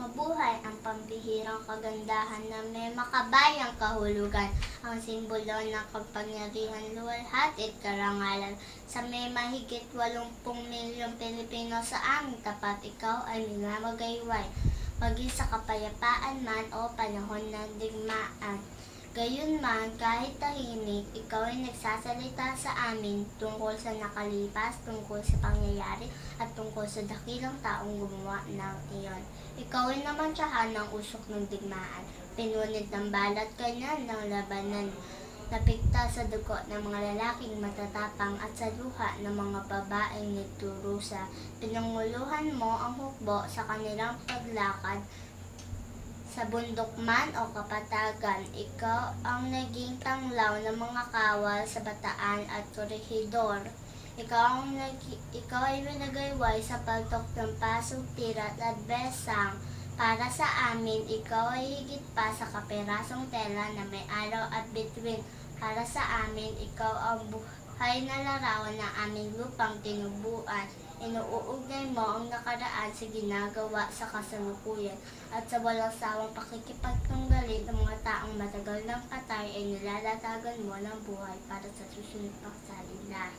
Mabuhay ang pambihirang kagandahan na may makabayang kahulugan, ang simbolo ng kapangyarihan, luwalhati at karangalan. Sa may mahigit 80 milyong Pilipino sa aming tapat, ikaw ay minamagayway, maging sa kapayapaan man o panahon ng digmaan. Gayunman, kahit tahimik, ikaw ay nagsasalita sa amin tungkol sa nakalipas, tungkol sa pangyayari, at tungkol sa dakilang taong gumawa ng iyon. Ikaw ay namantsahan ng usok ng digmaan, pinunid ng balat kanya ng labanan, napigta sa dugo ng mga lalaking matatapang at sa luha ng mga babaeng nagturusa. Pinanguluhan mo ang hukbo sa kanilang paglakad, sa bundok man o kapatagan, ikaw ang naging tanglaw ng mga kawal sa bataan at korehidor. Ikaw ay winagayway sa pagtok ng pasong, tirat at besang. Para sa amin, ikaw ay higit pa sa kapirasong tela na may araw at bituin. Para sa amin, ikaw ang buhay na larawan ng aming lupang tinubuan. Inuugnay mo ang nakaraan sa ginagawa sa kasalukuyan, at sa walang sawang pakikipagtunggali ng mga taong matagal ng patay ay nilalatagan mo ng buhay para sa susunod pang salila.